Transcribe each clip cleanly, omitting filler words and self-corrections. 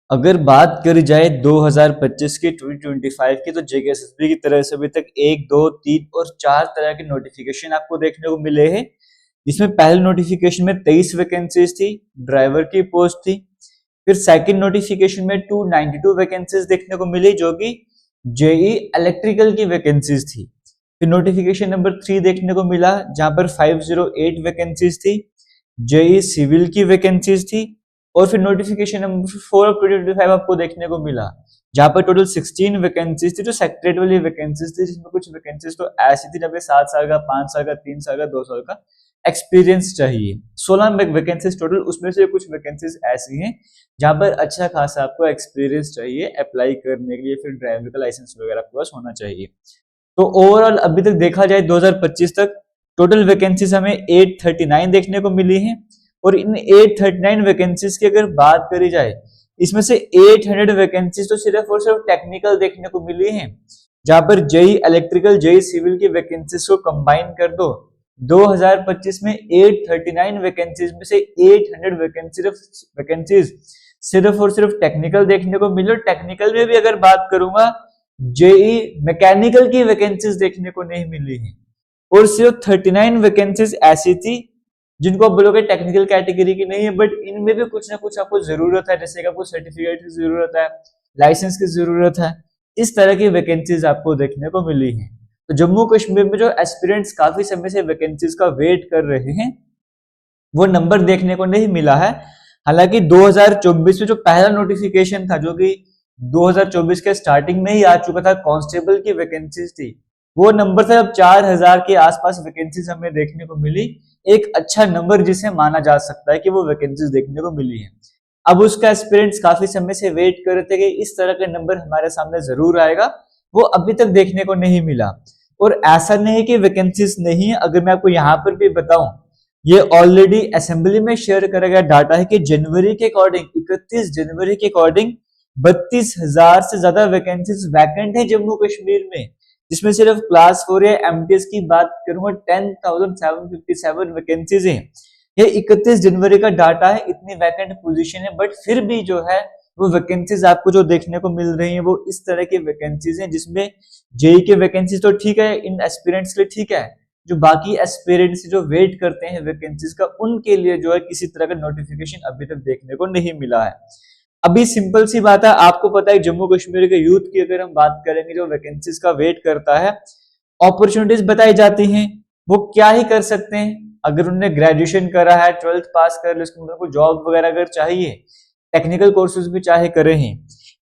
अगर बात करी जाए 2025 की 2025 की, तो जेकेएसएसबी की तरफ से अभी तक 1, 2, 3 और 4 तरह के नोटिफिकेशन आपको देखने को मिले हैं। इसमें पहले नोटिफिकेशन में 23 वैकेंसीज थी, ड्राइवर की पोस्ट थी। फिर सेकंड नोटिफिकेशन में 292 वैकेंसीज देखने को मिली, जो कि जेई इलेक्ट्रिकल की वैकेंसीज थी। फिर नोटिफिकेशन नंबर 3 देखने को मिला, जहां पर 508 वैकेंसीज थी, जेई सिविल की वैकेंसीज थी। और फिर नोटिफिकेशन नंबर 4 ऑफ 2025 आपको देखने को मिला, जहां पर टोटल 16 वैकेंसीज थी, जो सेक्रेटरी वाली वैकेंसीज थी, जिसमें कुछ वैकेंसीज तो ऐसी थी जब 7 साल का, 5 साल का, 3 साल का, 2 साल का एक्सपीरियंस चाहिए। 16 वैकेंसीज टोटल, उसमें से कुछ वैकेंसीज ऐसी हैं जहां पर अच्छा खासा आपको एक्सपीरियंस चाहिए अप्लाई करने के लिए, फिर ड्राइवर का लाइसेंस वगैरह आपके पास होना चाहिए। तो ओवरऑल अभी तक देखा जाए 2025 तक टोटल वैकेंसीज हमें 839 देखने को मिली हैं। और इन 839 वैकेंसीज की अगर बात करी जाए, इसमें से 800 वैकेंसीज तो सिर्फ और सिर्फ टेक्निकल देखने को मिली हैं, जहां पर जेई इलेक्ट्रिकल, जेई सिविल की वैकेंसीज को कंबाइन कर दो, 2025 में 839 वैकेंसीज में से 800 वैकेंसीज सिर्फ और सिर्फ टेक्निकल देखने को मिली। और टेक्निकल में भी अगर बात करूंगा, जेई मैकेनिकल की वैकेंसीज देखने को नहीं मिली है। और सिर्फ 39 वैकेंसीज ऐसी थी जिनको आप बोलोगे टेक्निकल कैटेगरी की नहीं है, बट इनमें भी कुछ ना कुछ आपको जरूरत है, जैसे कि आपको सर्टिफिकेट की जरूरत है, लाइसेंस की जरूरत है। इस तरह की वैकेंसीज आपको देखने को मिली है। तो जम्मू कश्मीर में जो एस्पिरेंट्स काफी समय से वैकेंसीज का वेट कर रहे हैं, वो नंबर देखने को नहीं मिला है। हालांकि 2024 में जो पहला नोटिफिकेशन था, जो कि 2024 के स्टार्टिंग में ही आ चुका था, कांस्टेबल की वैकेंसीज थी, वो नंबर था अब 4000 के आसपास वैकेंसीज हमें देखने को मिली। एक अच्छा नंबर जिसे माना जा सकता है कि वो वैकेंसीज देखने को मिली है। अब उसका एस्पिरेंट्स काफी समय से वेट कर रहे थे कि इस तरह का नंबर हमारे सामने जरूर आएगा, वो अभी तक देखने को नहीं मिला। और ऐसा नहीं है कि वैकेंसीज नहीं है, अगर मैं आपको यहाँ पर भी बताऊं, ये ऑलरेडी असेंबली में शेयर करा गया डाटा है कि जनवरी के अकॉर्डिंग, 31 जनवरी के अकॉर्डिंग 32,000 से ज्यादा वैकेंसीज वैकेंट है जम्मू कश्मीर में, जिसमें सिर्फ क्लास 4 या एमटीएस की बात करूंगा 10,757 वैकेंसीज हैं। ये 31 जनवरी का डाटा है, इतनी वैकेंट पोजीशन है, बट फिर भी जो है वो वैकेंसीज आपको जो देखने को मिल रही है वो इस तरह की वैकेंसीज हैं, जिसमें जेई के वैकेंसीज तो ठीक है, इन एस्पिरेंट्स के लिए ठीक है, जो बाकी एस्पिरेंट्स जो वेट करते हैं वैकेंसीज का, उनके लिए जो है किसी तरह का नोटिफिकेशन अभी तक देखने को नहीं मिला है। अभी सिंपल सी बात है, आपको पता है जम्मू कश्मीर के यूथ की अगर हम बात करेंगे जो वैकेंसीज का वेट करता है, अपॉर्चुनिटीज बताई जाती हैं, वो क्या ही कर सकते हैं। अगर उन्होंने ग्रेजुएशन करा है, 12th पास कर ली, उसके बाद उनको जॉब वगैरह अगर चाहिए, टेक्निकल कोर्सेज भी चाहे करे हैं,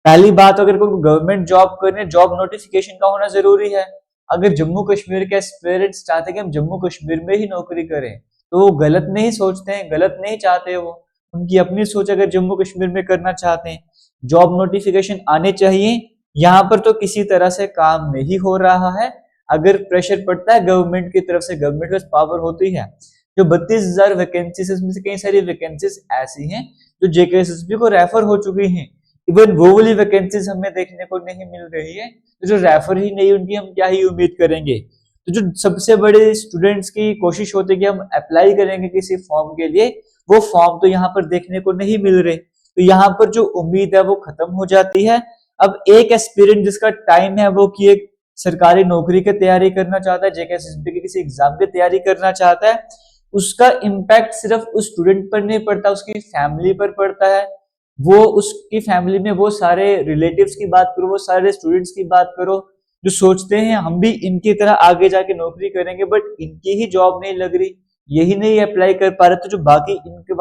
पहली बात अगर कोई गवर्नमेंट जॉब करनी, जॉब नोटिफिकेशन का होना जरूरी है। अगर जम्मू कश्मीर के एस्पिरेंट्स चाहते हैं कि हम जम्मू कश्मीर में ही नौकरी करें, तो वो गलत नहीं सोचते हैं, गलत नहीं चाहते, वो उनकी अपनी सोच। अगर जम्मू कश्मीर में करना चाहते हैं, जॉब नोटिफिकेशन आने चाहिए। यहाँ पर तो किसी तरह से काम नहीं हो रहा है। अगर प्रेशर पड़ता है गवर्नमेंट की तरफ से, गवर्नमेंट के पावर होती है, जो 32,000 वैकेंसीज में से कई सारी वैकेंसीज ऐसी हैं जो जेकेएसएसबी को रेफर हो चुकी हैं। इवन वो वाली वैकेंसीज हमें देखने को नहीं मिल रही है, तो जो रेफर ही नहीं, उनकी हम क्या ही उम्मीद करेंगे। तो जो सबसे बड़े स्टूडेंट्स की कोशिश होती है कि हम अप्लाई करेंगे किसी फॉर्म के लिए, वो फॉर्म तो यहाँ पर देखने को नहीं मिल रहे, तो यहाँ पर जो उम्मीद है वो खत्म हो जाती है। अब एक एस्पिरेंट जिसका टाइम है वो कि एक सरकारी नौकरी की तैयारी करना चाहता है, जेकेएसएसबी की किसी एग्जाम की तैयारी करना चाहता है, उसका इम्पैक्ट सिर्फ उस स्टूडेंट पर नहीं पड़ता, उसकी फैमिली पर पड़ता है। वो उसकी फैमिली में वो सारे रिलेटिव्स की बात करो, वो सारे स्टूडेंट्स की बात करो जो सोचते हैं हम भी इनकी तरह आगे जाके नौकरी करेंगे, बट इनकी ही जॉब नहीं लग रही, यही नहीं अप्लाई कर पा रहे, तो जो बाकी इनके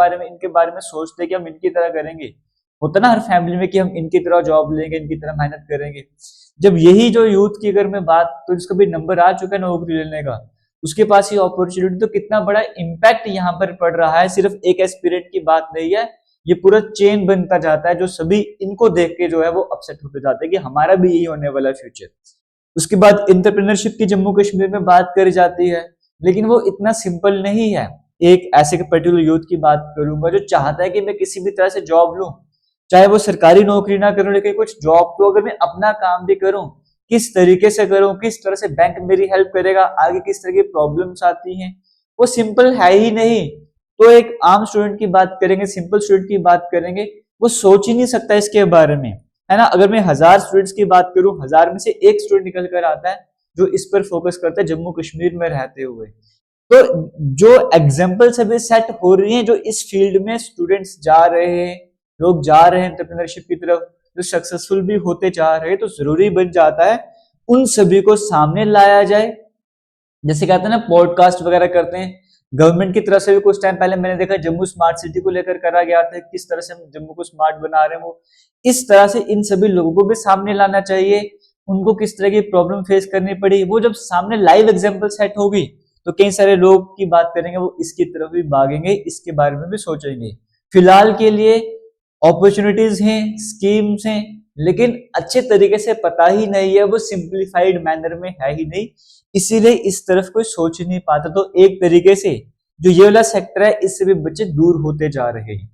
बारे में सोचते हैं कि हम इनकी तरह करेंगे, होता ना हर फैमिली में कि हम इनकी तरह जॉब लेंगे, इनकी तरह मेहनत करेंगे। जब यही जो यूथ की अगर मैं बात, तो जिसका भी नंबर आ चुका है नौकरी लेने का, उसके पास ही अपॉर्चुनिटी, तो कितना बड़ा इम्पैक्ट यहाँ पर पड़ रहा है। सिर्फ एक एस्पिरेंट की बात नहीं है, ये पूरा चेन बनता जाता है, जो सभी इनको देख के जो है वो अपसेट होते जाते हैं कि हमारा भी यही होने वाला फ्यूचर। उसके बाद एंटरप्रेन्योरशिप की जम्मू कश्मीर में बात करी जाती है, लेकिन वो इतना सिंपल नहीं है। एक ऐसे पर्टिकुलर यूथ की बात करूंगा जो चाहता है कि मैं किसी भी तरह से जॉब लूं, चाहे वो सरकारी नौकरी ना करूं, लेकिन कुछ जॉब तो अगर मैं अपना काम भी करूं, किस तरीके से करूं, किस तरह से बैंक मेरी हेल्प करेगा, आगे किस तरह की प्रॉब्लम्स आती हैं, वो सिंपल है ही नहीं। तो एक आम स्टूडेंट की बात करेंगे, सिंपल स्टूडेंट की बात करेंगे, वो सोच ही नहीं सकता इसके बारे में, है ना। अगर मैं 1000 स्टूडेंट्स की बात करूं, 1000 में से एक स्टूडेंट निकल कर आता है जो इस पर फोकस करता है जम्मू कश्मीर में रहते हुए। तो जो एग्जाम्पल्स अभी सेट हो रही हैं, जो इस फील्ड में स्टूडेंट्स जा रहे हैं, लोग जा रहे हैं एंटरप्रेन्योरशिप की तरफ, जो सक्सेसफुल भी होते जा रहे हैं, तो जरूरी बन जाता है उन सभी को सामने लाया जाए। जैसे कहते हैं ना, पॉडकास्ट वगैरह करते हैं, गवर्नमेंट की तरफ से भी कुछ टाइम पहले मैंने देखा जम्मू स्मार्ट सिटी को लेकर करा गया था, किस तरह से हम जम्मू को स्मार्ट बना रहे हैं। वो इस तरह से इन सभी लोगों को भी सामने लाना चाहिए, उनको किस तरह की प्रॉब्लम फेस करनी पड़ी, वो जब सामने लाइव एग्जांपल सेट होगी तो कई सारे लोग की बात करेंगे, वो इसकी तरफ भी भागेंगे, इसके बारे में भी सोचेंगे। फिलहाल के लिए अपॉर्चुनिटीज हैं, स्कीम्स हैं, लेकिन अच्छे तरीके से पता ही नहीं है, वो सिंप्लीफाइड मैनर में है ही नहीं, इसीलिए इस तरफ कोई सोच ही नहीं पाता। तो एक तरीके से जो ये वाला सेक्टर है, इससे भी बच्चे दूर होते जा रहे हैं।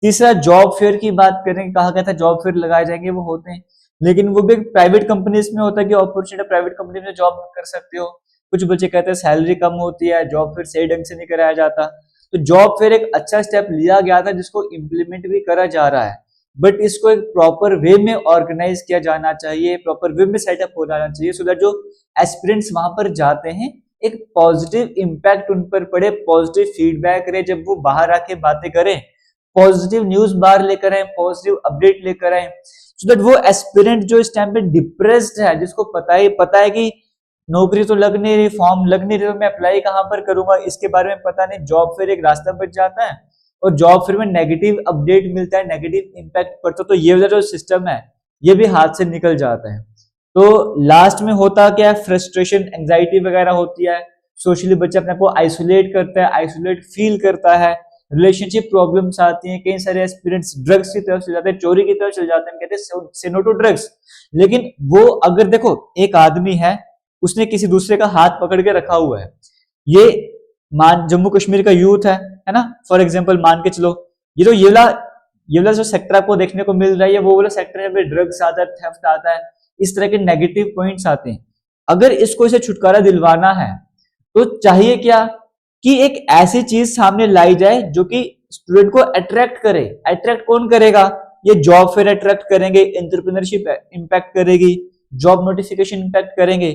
तीसरा, जॉब फेयर की बात करें, कहा गया था जॉब फेयर लगाए जाएंगे, वो होते हैं, लेकिन वो भी प्राइवेट कंपनीज में होता है कि अपॉर्चुनिटी प्राइवेट कंपनी में जॉब कर सकते हो। कुछ बच्चे कहते हैं सैलरी कम होती है, जॉब फेयर सही ढंग से नहीं कराया जाता। तो जॉब फेयर एक अच्छा स्टेप लिया गया था जिसको इम्प्लीमेंट भी करा जा रहा है, बट इसको एक प्रॉपर वे में ऑर्गेनाइज किया जाना चाहिए, प्रॉपर वे में सेटअप हो जाना चाहिए, सो दैट जो एस्पिरेंट्स वहां पर जाते हैं एक पॉजिटिव इंपैक्ट उन पर पड़े, पॉजिटिव फीडबैक रहे, जब वो बाहर आके बातें करें, पॉजिटिव न्यूज बाहर लेकर आए, पॉजिटिव अपडेट लेकर आए, सो दैट वो एस्पिरेंट जो इस टाइम पे डिप्रेस्ड है, जिसको पता है कि नौकरी तो लग नहीं रही, फॉर्म लग नहीं रही, तो मैं अप्लाई कहां पर करूंगा, इसके बारे में पता नहीं, जॉब फेयर एक रास्ता बच जाता है और जॉब फेयर में नेगेटिव अपडेट मिलता है, नेगेटिव इंपैक्ट पड़ता है, तो ये वाला जो सिस्टम है ये भी हाथ से निकल जाता है। तो लास्ट में होता क्या है, फ्रस्ट्रेशन, एंजाइटी वगैरह होती है, सोशली बच्चा अपने को आइसोलेट करता है, आइसोलेट फील करता है, रिलेशनशिप प्रॉब्लम्स आती हैं, कई सारे एस्पिरेंट्स ड्रग्स की तरफ चले जाते हैं, चोरी की तरफ चले जाते हैं, कहते हैं से नो टू ड्रग्स। लेकिन वो अगर देखो, एक आदमी है, उसने किसी दूसरे का हाथ पकड़ के रखा हुआ है, ये मान जम्मू कश्मीर का यूथ है ना, फॉर एग्जांपल मान के चलो, ये वाला जो सेक्टर आपको देखने को मिल रहा है, वो वाला सेक्टर है, ड्रग्स आता है, थेफ्ट आता है, इस तरह के नेगेटिव पॉइंट्स आते हैं। अगर इसको इसे छुटकारा दिलवाना है तो चाहिए क्या कि एक ऐसी चीज सामने लाई जाए जो कि स्टूडेंट को अट्रैक्ट करे। अट्रैक्ट कौन करेगा, ये जॉब फेयर अट्रैक्ट करेंगे, एंटरप्रेन्योरशिप इंपैक्ट करेगी, जॉब नोटिफिकेशन इंपैक्ट करेंगे।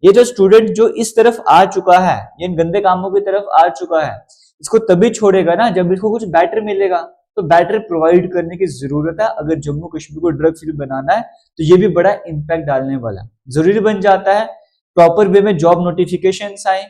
ये जो स्टूडेंट जो इस तरफ आ चुका है, ये इन गंदे कामों की तरफ आ चुका है, इसको तभी छोड़ेगा ना जब इसको कुछ बेटर मिलेगा। तो बेटर प्रोवाइड करने की जरूरत है। अगर जम्मू कश्मीर को ड्रग फ्री बनाना है तो ये भी बड़ा इंपैक्ट डालने वाला है। जरूरी बन जाता है प्रॉपर वे में जॉब नोटिफिकेशन आए,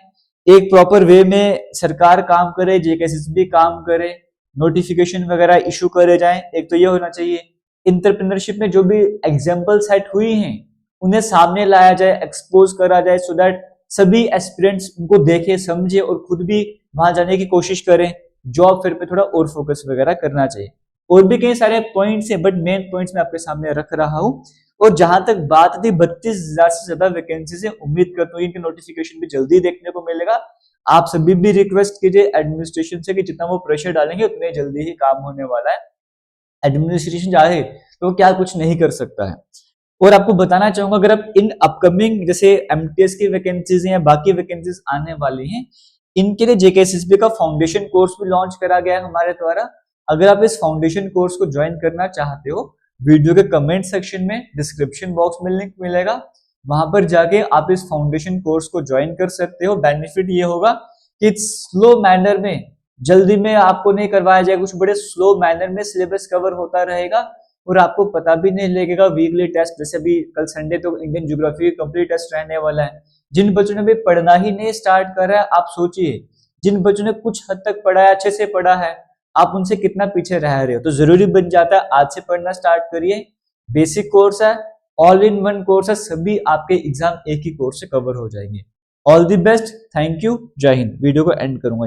एक प्रॉपर वे में सरकार काम करे, जेकेएसएसबी काम करे, नोटिफिकेशन वगैरह इशू करे जाए। एक तो ये होना चाहिए। एंटरप्रेन्योरशिप में जो भी एग्जाम्पल सेट हुई हैं उन्हें सामने लाया जाए, एक्सपोज करा जाए, सो दैट सभी एस्पिरेंट्स उनको देखे, समझे और खुद भी वहां जाने की कोशिश करें। जॉब फेयर पे थोड़ा और फोकस वगैरह करना चाहिए। और भी कई सारे पॉइंट्स हैं, बट मेन पॉइंट्स मैं आपके सामने रख रहा हूं। और जहां तक बात थी 32,000 से ज्यादा वैकेंसी से, उम्मीद करता हूँ इनके नोटिफिकेशन भी जल्दी देखने को मिलेगा। आप सभी भी रिक्वेस्ट कीजिए एडमिनिस्ट्रेशन से कि जितना वो प्रेशर डालेंगे उतने जल्दी ही काम होने वाला है। एडमिनिस्ट्रेशन चाहे तो क्या कुछ नहीं कर सकता है। और आपको बताना चाहूंगा, अगर आप इन अपकमिंग जैसे एमटीएस की वैकेंसीज हैं, बाकी वैकेंसीज आने वाली हैं, इनके लिए जेकेएसएसबी का फाउंडेशन कोर्स भी लॉन्च करा गया है हमारे द्वारा। अगर आप इस फाउंडेशन कोर्स को ज्वाइन करना चाहते हो, वीडियो के कमेंट सेक्शन में डिस्क्रिप्शन बॉक्स में लिंक मिलेगा, वहां पर जाके आप इस फाउंडेशन कोर्स को ज्वाइन कर सकते हो। बेनिफिट ये होगा कि स्लो मैनर में, जल्दी में आपको नहीं करवाया जाएगा, कुछ बड़े स्लो मैनर में सिलेबस कवर होता रहेगा और आपको पता भी नहीं लगेगा। वीकली टेस्ट, जैसे अभी कल संडे तो इंडियन ज्योग्राफी कंप्लीट टेस्ट रहने वाला है। जिन बच्चों ने भी पढ़ना ही नहीं स्टार्ट करा है, आप सोचिए, जिन बच्चों ने कुछ हद तक पढ़ा है, अच्छे से पढ़ा है, आप उनसे कितना पीछे रह रहे हो। तो जरूरी बन जाता है आज से पढ़ना स्टार्ट करिए। बेसिक कोर्स है, ऑल इन वन कोर्स है, सभी आपके एग्जाम एक ही कोर्स से कवर हो जाएंगे। All the best, thank you, जय हिंद। वीडियो को एंड करूंगा।